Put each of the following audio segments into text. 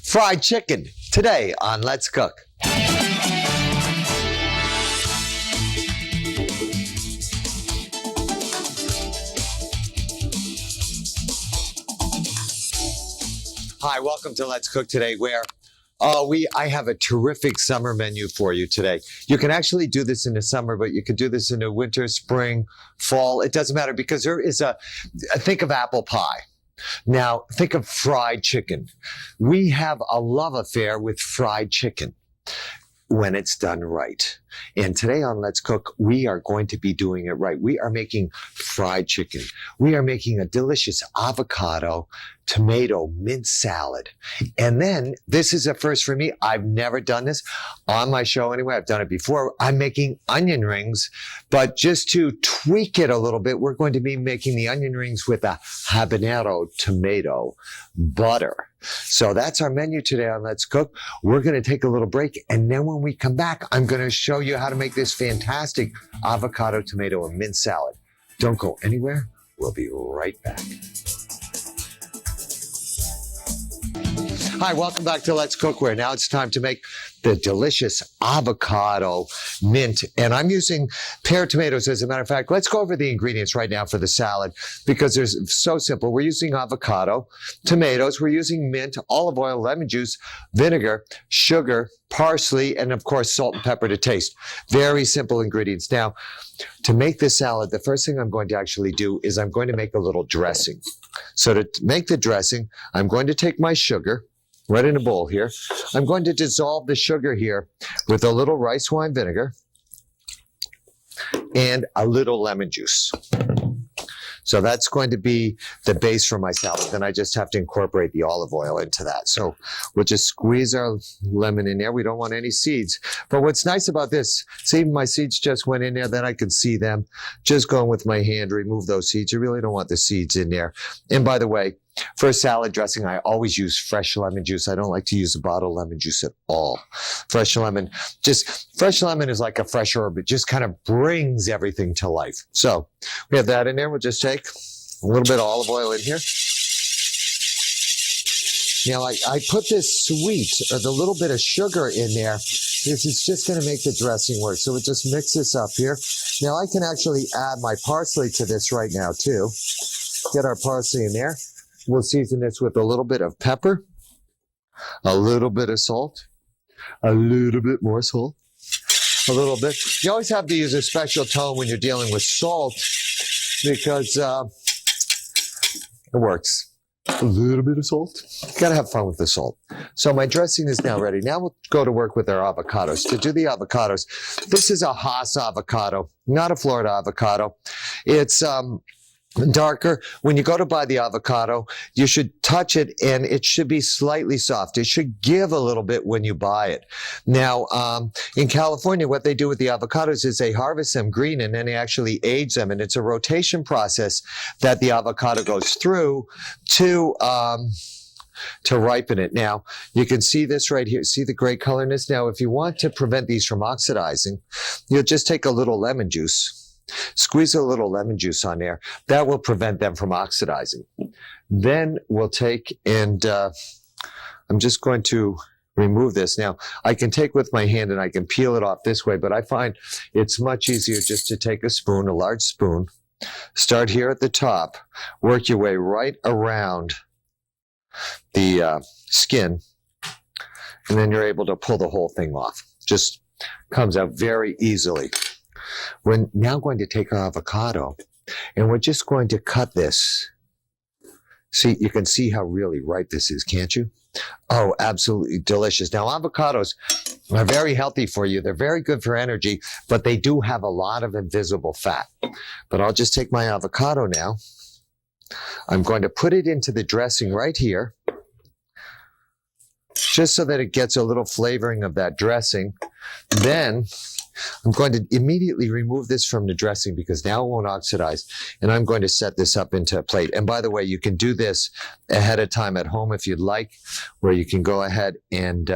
fried chicken today on Let's Cook. Hi, welcome to Let's Cook today, where I have a terrific summer menu for you today. You can actually do this in the summer, but you could do this in the winter, spring, fall. It doesn't matter because there is think of apple pie. Now, think of fried chicken. We have a love affair with fried chicken when it's done right. And today on Let's Cook, we are going to be doing it right. We are making fried chicken. We are making a delicious avocado, tomato, mint salad. And then, this is a first for me. I've never done this on my show anyway. I've done it before. I'm making onion rings, but just to tweak it a little bit, we're going to be making the onion rings with a habanero tomato butter. So that's our menu today on Let's Cook. We're going to take a little break, and then when we come back, I'm going to show you how to make this fantastic avocado, tomato, and mint salad. Don't go anywhere. We'll be right back. Hi, welcome back to Let's Cookware. Now it's time to make the delicious avocado mint. And I'm using pear tomatoes, as a matter of fact. Let's go over the ingredients right now for the salad because they're so simple. We're using avocado, tomatoes, we're using mint, olive oil, lemon juice, vinegar, sugar, parsley, and of course, salt and pepper to taste. Very simple ingredients. Now, to make this salad, the first thing I'm going to actually do is I'm going to make a little dressing. So to make the dressing, I'm going to take my sugar, right in a bowl here. I'm going to dissolve the sugar here with a little rice wine vinegar and a little lemon juice. So that's going to be the base for my salad. Then I just have to incorporate the olive oil into that. So we'll just squeeze our lemon in there. We don't want any seeds. But what's nice about this, see, my seeds just went in there, then I can see them. Just going with my hand, remove those seeds. You really don't want the seeds in there. And by the way, for salad dressing, I always use fresh lemon juice. I don't like to use a bottle of lemon juice at all. Fresh lemon is like a fresh herb. It just kind of brings everything to life. So we have that in there. We'll just take a little bit of olive oil in here. Now, I put this sweet, or the little bit of sugar in there. This is just going to make the dressing work. So we'll just mix this up here. Now, I can actually add my parsley to this right now, too. Get our parsley in there. We'll season this with a little bit of pepper, a little bit of salt, a little bit more salt, a little bit. You always have to use a special tone when you're dealing with salt because it works. A little bit of salt. Got to have fun with the salt. So my dressing is now ready. Now we'll go to work with our avocados. To do the avocados, this is a Hass avocado, not a Florida avocado. It's darker. When you go to buy the avocado, you should touch it and it should be slightly soft. It should give a little bit when you buy it. Now, in California, what they do with the avocados is they harvest them green and then they actually age them. And it's a rotation process that the avocado goes through to ripen it. Now, you can see this right here. See the great colorness? Now, if you want to prevent these from oxidizing, you'll just take a little lemon juice. Squeeze a little lemon juice on there. That will prevent them from oxidizing. Then we'll take and I'm just going to remove this. Now, I can take with my hand and I can peel it off this way, but I find it's much easier just to take a spoon, a large spoon, start here at the top, work your way right around the skin, and then you're able to pull the whole thing off. Just comes out very easily. We're now going to take our avocado and we're just going to cut this. See, you can see how really ripe this is, can't you? Oh, absolutely delicious. Now, avocados are very healthy for you. They're very good for energy, but they do have a lot of invisible fat. But I'll just take my avocado now. I'm going to put it into the dressing right here, just so that it gets a little flavoring of that dressing. Then I'm going to immediately remove this from the dressing because now it won't oxidize. And I'm going to set this up into a plate. And by the way, you can do this ahead of time at home if you'd like, where you can go ahead and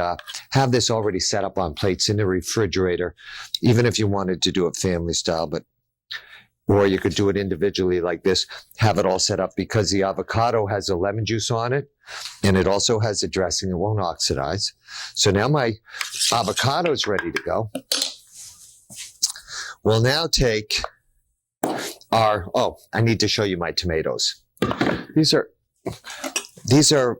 have this already set up on plates in the refrigerator, even if you wanted to do it family style. But Or you could do it individually like this, have it all set up, because the avocado has a lemon juice on it, and it also has a dressing that won't oxidize. So now my avocado is ready to go. We'll now take our, I need to show you my tomatoes. These are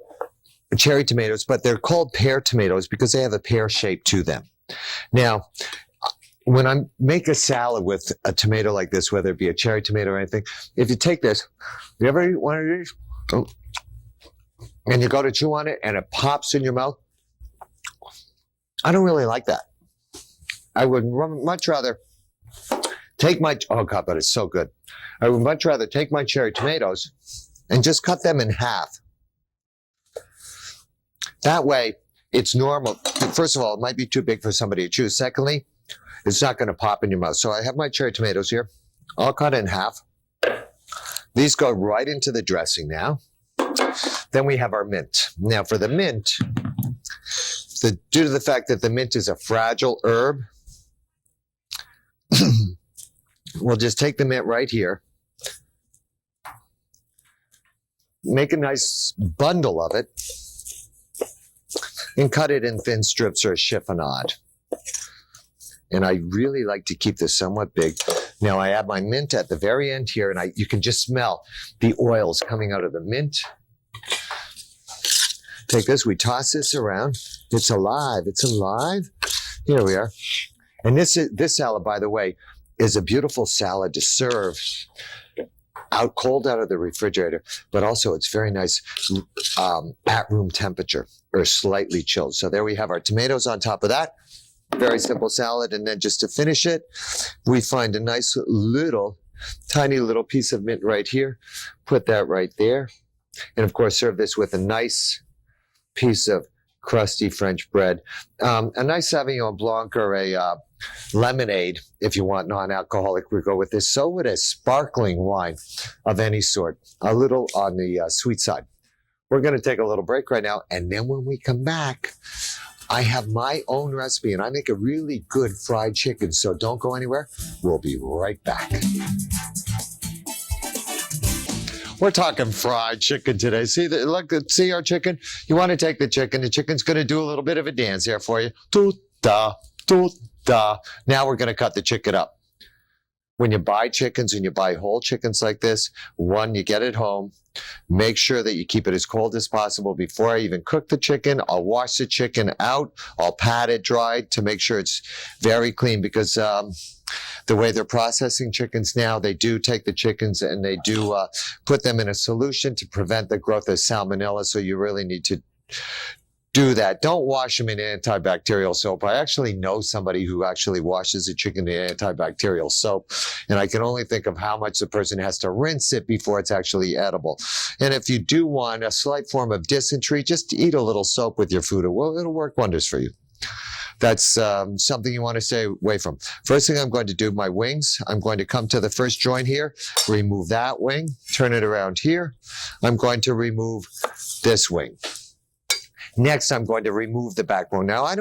cherry tomatoes, but they're called pear tomatoes because they have a pear shape to them. Now, when I make a salad with a tomato like this, whether it be a cherry tomato or anything, if you take this, you ever eat one of these? Oh, and you go to chew on it and it pops in your mouth? I don't really like that. I would much rather take my, oh God, but it's so good. I would much rather take my cherry tomatoes and just cut them in half. That way, it's normal. First of all, it might be too big for somebody to chew. Secondly, it's not going to pop in your mouth. So I have my cherry tomatoes here, all cut in half. These go right into the dressing now. Then we have our mint. Now for the mint, due to the fact that the mint is a fragile herb, we'll just take the mint right here, make a nice bundle of it, and cut it in thin strips or a chiffonade. And I really like to keep this somewhat big. Now I add my mint at the very end here, and you can just smell the oils coming out of the mint. Take this, we toss this around. It's alive, it's alive. Here we are. And this salad, by the way, is a beautiful salad to serve out cold out of the refrigerator, but also it's very nice at room temperature or slightly chilled. So there we have our tomatoes on top of that. Very simple salad. And then just to finish it, we find a nice tiny little piece of mint right here. Put that right there. And of course, serve this with a nice piece of crusty French bread. A nice Sauvignon Blanc or a lemonade, if you want non-alcoholic, we go with this. So would a sparkling wine of any sort, a little on the sweet side. We're going to take a little break right now. And then when we come back, I have my own recipe, and I make a really good fried chicken, so don't go anywhere. We'll be right back. We're talking fried chicken today. See our chicken? You want to take the chicken. The chicken's going to do a little bit of a dance here for you. Toot-da, toot-da. Now we're going to cut the chicken up. When you buy chickens and you buy whole chickens like this, one, you get it home. Make sure that you keep it as cold as possible. Before I even cook the chicken, I'll wash the chicken out. I'll pat it dry to make sure it's very clean, because the way they're processing chickens now, they do take the chickens and they do put them in a solution to prevent the growth of salmonella. So you really need to do that. Don't wash them in antibacterial soap. I actually know somebody who actually washes a chicken in antibacterial soap, and I can only think of how much the person has to rinse it before it's actually edible. And if you do want a slight form of dysentery, just eat a little soap with your food. It'll work wonders for you. That's something you want to stay away from. First thing I'm going to do, my wings. I'm going to come to the first joint here, remove that wing, turn it around here. I'm going to remove this wing. Next, I'm going to remove the backbone. Now, I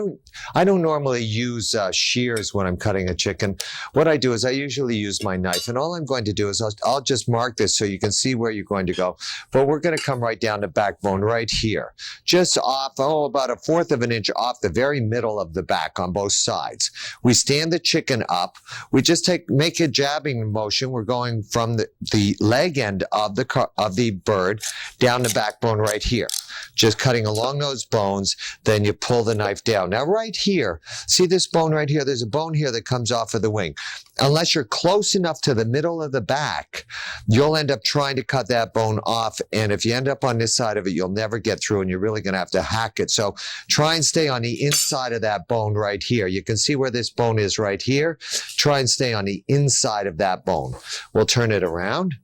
don't normally use shears when I'm cutting a chicken. What I do is I usually use my knife, and all I'm going to do is I'll just mark this so you can see where you're going to go. But we're going to come right down the backbone right here, just off, about 1/4 of an inch off the very middle of the back on both sides. We stand the chicken up. We just make a jabbing motion. We're going from the leg end of the bird down the backbone right here. Just cutting along those bones, then you pull the knife down. Now right here, see this bone right here? There's a bone here that comes off of the wing. Unless you're close enough to the middle of the back, you'll end up trying to cut that bone off. And if you end up on this side of it, you'll never get through and you're really going to have to hack it. So try and stay on the inside of that bone right here. You can see where this bone is right here. Try and stay on the inside of that bone. We'll turn it around,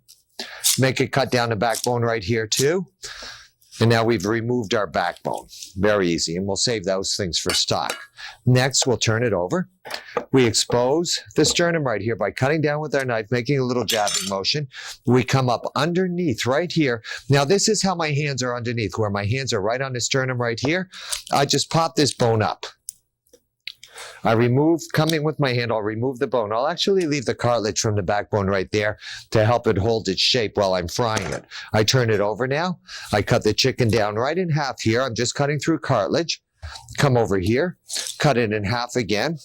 make it cut down the backbone right here too. And now we've removed our backbone. Very easy. And we'll save those things for stock. Next, we'll turn it over. We expose the sternum right here by cutting down with our knife, making a little jabbing motion. We come up underneath right here. Now, this is how my hands are underneath, where my hands are right on the sternum right here. I just pop this bone up. Coming with my hand, I'll remove the bone. I'll actually leave the cartilage from the backbone right there to help it hold its shape while I'm frying it. I turn it over now. I cut the chicken down right in half here. I'm just cutting through cartilage. Come over here, cut it in half again.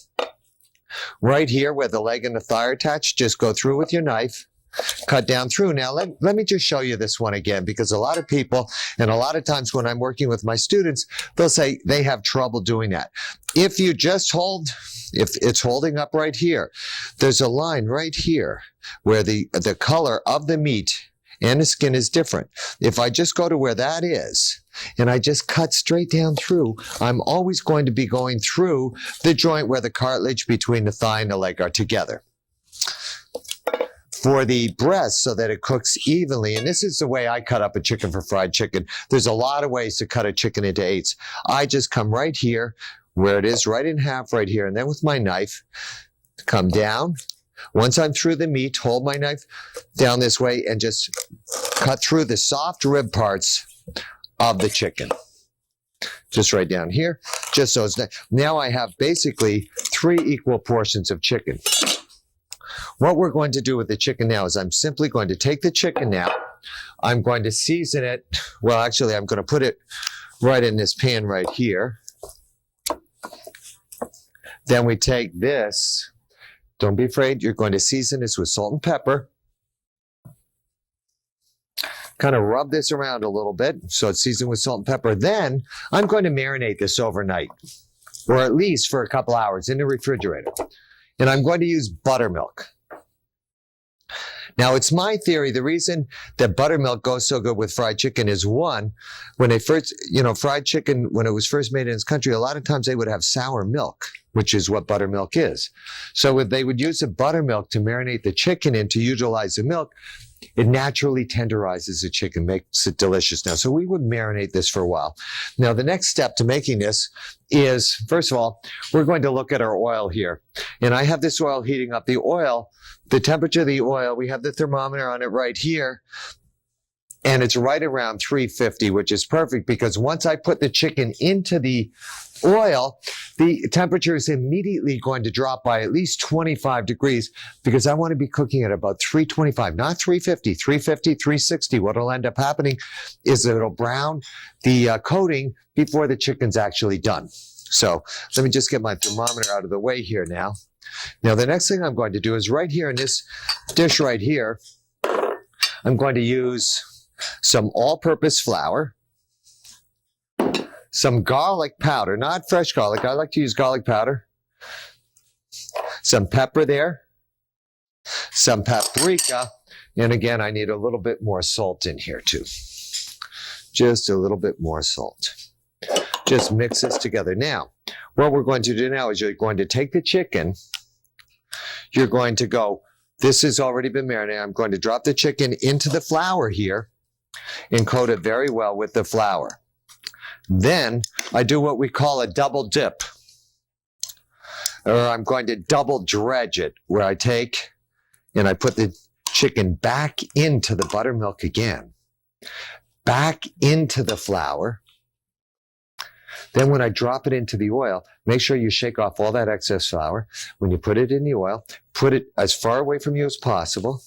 Right here where the leg and the thigh are attached, just go through with your knife. Cut down through. Now, let me just show you this one again, because a lot of people, and a lot of times when I'm working with my students, they'll say they have trouble doing that. If you just hold, if it's holding up right here, there's a line right here where the color of the meat and the skin is different. If I just go to where that is, and I just cut straight down through, I'm always going to be going through the joint where the cartilage between the thigh and the leg are together. For the breast, so that it cooks evenly, and this is the way I cut up a chicken for fried chicken. There's a lot of ways to cut a chicken into eighths. I just come right here, where it is, right in half right here, and then with my knife, come down. Once I'm through the meat, hold my knife down this way and just cut through the soft rib parts of the chicken. Just right down here, just so it's now I have basically 3 equal portions of chicken. What we're going to do with the chicken now is I'm simply going to take the chicken now. I'm going to season it. Well, actually, I'm going to put it right in this pan right here. Then we take this. Don't be afraid. You're going to season this with salt and pepper. Kind of rub this around a little bit so it's seasoned with salt and pepper. Then I'm going to marinate this overnight, or at least for a couple hours in the refrigerator. And I'm going to use buttermilk. Now, it's my theory, the reason that buttermilk goes so good with fried chicken is, one, when they first, fried chicken, when it was first made in this country, a lot of times they would have sour milk, which is what buttermilk is. So they would use the buttermilk to marinate the chicken in to utilize the milk. It naturally tenderizes the chicken, makes it delicious now. So we would marinate this for a while. Now, the next step to making this is, first of all, we're going to look at our oil here. And I have this oil heating up. The oil, the temperature of the oil, we have the thermometer on it right here. And it's right around 350, which is perfect because once I put the chicken into the oil, the temperature is immediately going to drop by at least 25 degrees because I want to be cooking at about 325, not 350, 350, 360. What will end up happening is that it'll brown the coating before the chicken's actually done. So let me just get my thermometer out of the way here now. Now, the next thing I'm going to do is right here in this dish right here, I'm going to use some all-purpose flour, some garlic powder, not fresh garlic. I like to use garlic powder. Some pepper there, some paprika, and again, I need a little bit more salt in here too. Just a little bit more salt. Just mix this together. Now, what we're going to do now is you're going to take the chicken, you're going to go, this has already been marinated. I'm going to drop the chicken into the flour here and coat it very well with the flour. Then I do what we call a double dip, or I'm going to double dredge it, where I take and I put the chicken back into the buttermilk again, back into the flour. Then when I drop it into the oil, make sure you shake off all that excess flour. When you put it in the oil, put it as far away from you as possible.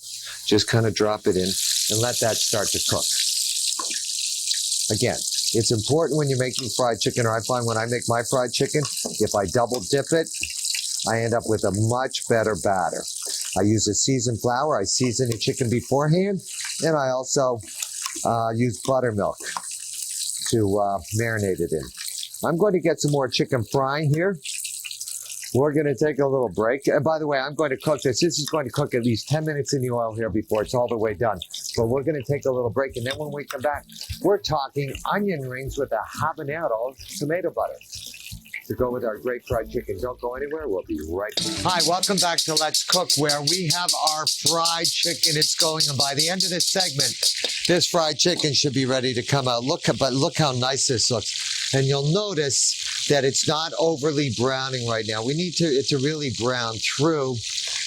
Just kind of drop it in and let that start to cook. Again, it's important when you're making fried chicken, or I find when I make my fried chicken, if I double dip it, I end up with a much better batter. I use a seasoned flour. I season the chicken beforehand, and I also use buttermilk to marinate it in. I'm going to get some more chicken frying here. We're going to take a little break. And by the way, I'm going to cook this. This is going to cook at least 10 minutes in the oil here before it's all the way done. But we're going to take a little break. And then when we come back, we're talking onion rings with a habanero tomato butter to go with our great fried chicken. Don't go anywhere. We'll be right back. Hi, welcome back to Let's Cook, where we have our fried chicken. It's going, and by the end of this segment, this fried chicken should be ready to come out. Look how nice this looks. And you'll notice that it's not overly browning right now. We need it to really brown through.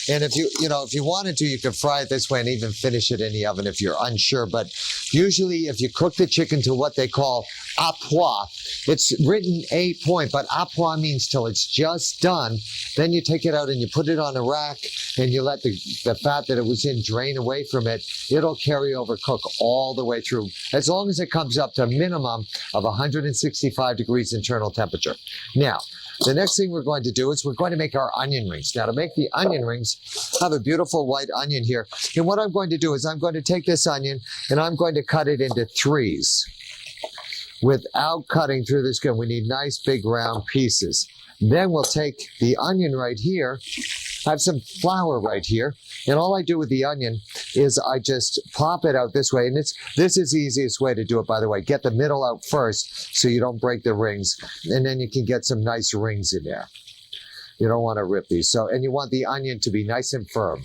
And if if you wanted to, you could fry it this way and even finish it in the oven if you're unsure. But usually if you cook the chicken to what they call à pois. It's written a point, but à pois means till it's just done. Then you take it out and you put it on a rack and you let the fat that it was in drain away from it. It'll carry over, cook all the way through, as long as it comes up to a minimum of 165 degrees internal temperature. Now, the next thing we're going to do is we're going to make our onion rings. Now, to make the onion rings, I have a beautiful white onion here. And what I'm going to do is I'm going to take this onion and I'm going to cut it into threes without cutting through the skin. We need nice big round pieces. Then we'll take the onion right here. I have some flour right here. And all I do with the onion is I just pop it out this way. And this is the easiest way to do it, by the way. Get the middle out first so you don't break the rings. And then you can get some nice rings in there. You don't want to rip these. And you want the onion to be nice and firm.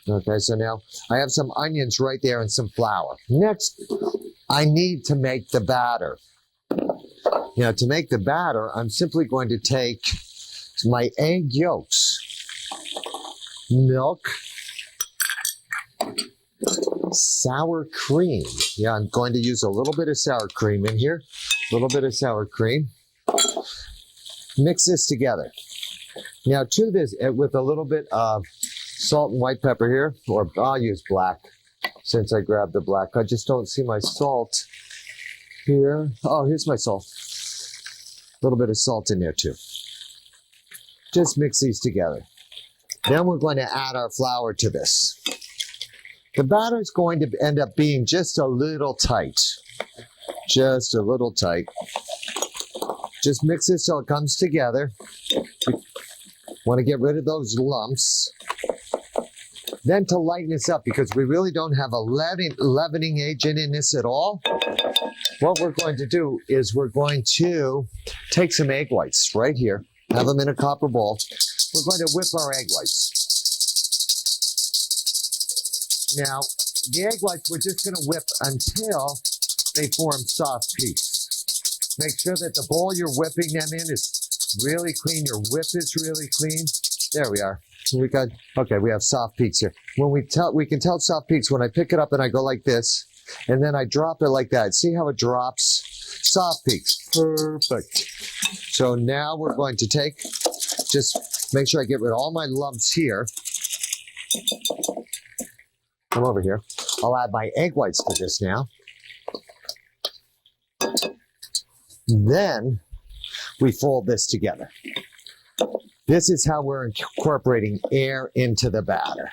Okay, so now I have some onions right there and some flour. Next, I need to make the batter. Now, to make the batter, I'm simply going to take my egg yolks, milk, sour cream. Yeah, I'm going to use a little bit of sour cream in here. A little bit of sour cream. Mix this together. Now, to this, with a little bit of salt and white pepper here, or I'll use black since I grabbed the black. I just don't see my salt here. Oh, here's my salt. A little bit of salt in there too. Just mix these together. Then we're going to add our flour to this. The batter is going to end up being just a little tight. Just a little tight. Just mix it so it comes together. You want to get rid of those lumps. Then to lighten this up, because we really don't have a leavening agent in this at all, what we're going to do is we're going to take some egg whites right here, have them in a copper bowl. We're going to whip our egg whites. Now, the egg whites, we're just going to whip until they form soft peaks. Make sure that the bowl you're whipping them in is really clean. Your whip is really clean. There we are. We have soft peaks here. We can tell soft peaks when I pick it up and I go like this, and then I drop it like that. See how it drops? Soft peaks. Perfect. So now we're going to just make sure I get rid of all my lumps here. Come over here. I'll add my egg whites to this now. Then we fold this together. This is how we're incorporating air into the batter.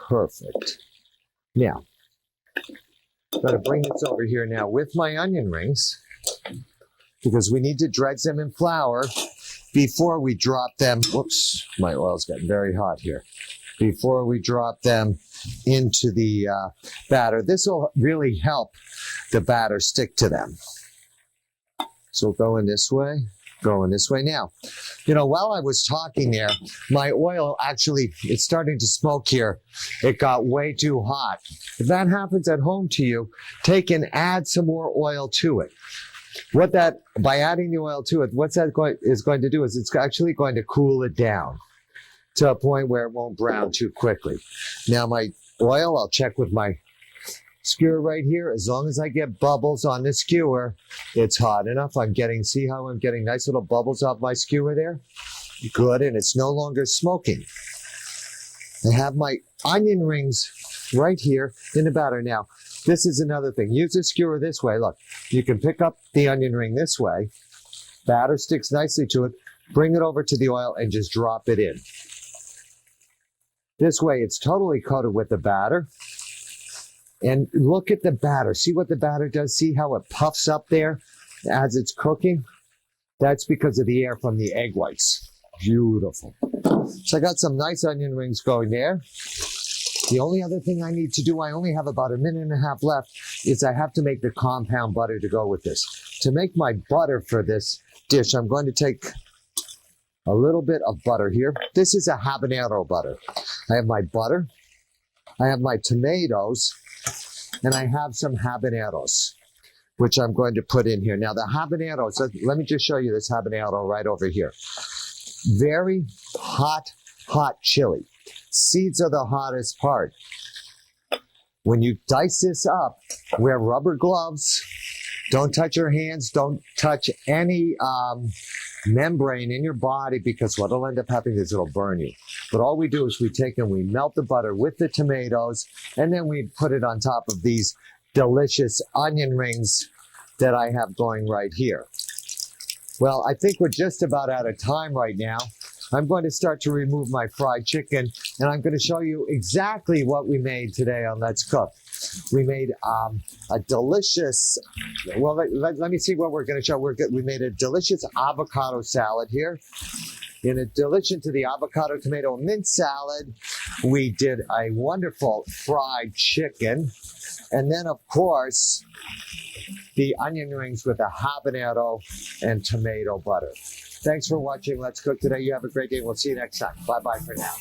Perfect. Now, I'm going to bring this over here now with my onion rings, because we need to dredge them in flour before we drop them. Whoops, my oil's getting very hot here. Before we drop them into the batter. This will really help the batter stick to them. So going this way. Going this way. Now, while I was talking there, my oil actually, it's starting to smoke here. It got way too hot. If that happens at home to you, take and add some more oil to it. By adding the oil to it, what's that going to do is it's actually going to cool it down to a point where it won't brown too quickly. Now my oil, I'll check with my skewer right here. As long as I get bubbles on the skewer, it's hot enough. See how I'm getting nice little bubbles off my skewer there? Good, and it's no longer smoking. I have my onion rings right here in the batter. Now, this is another thing. Use the skewer this way. Look, you can pick up the onion ring this way. Batter sticks nicely to it. Bring it over to the oil and just drop it in. This way, it's totally coated with the batter. And look at the batter. See what the batter does? See how it puffs up there as it's cooking? That's because of the air from the egg whites. Beautiful. So I got some nice onion rings going there. The only other thing I need to do, I only have about a minute and a half left, is I have to make the compound butter to go with this. To make my butter for this dish, I'm going to take a little bit of butter here. This is a habanero butter. I have my butter. I have my tomatoes. And I have some habaneros, which I'm going to put in here. Now, the habaneros, let me just show you this habanero right over here. Very hot chili. Seeds are the hottest part. When you dice this up, wear rubber gloves Don't touch your hands. Don't touch any membrane in your body, because what'll end up happening is it'll burn you. But all we do is we take and we melt the butter with the tomatoes, and then we put it on top of these delicious onion rings that I have going right here. Well, I think we're just about out of time right now. I'm going to start to remove my fried chicken, and I'm going to show you exactly what we made today on Let's Cook. We made a delicious, well, let me see what we're going to show. We made a delicious avocado salad here. In addition to the avocado, tomato, and mint salad, we did a wonderful fried chicken. And then, of course, the onion rings with a habanero and tomato butter. Thanks for watching Let's Cook today. You have a great day. We'll see you next time. Bye-bye for now.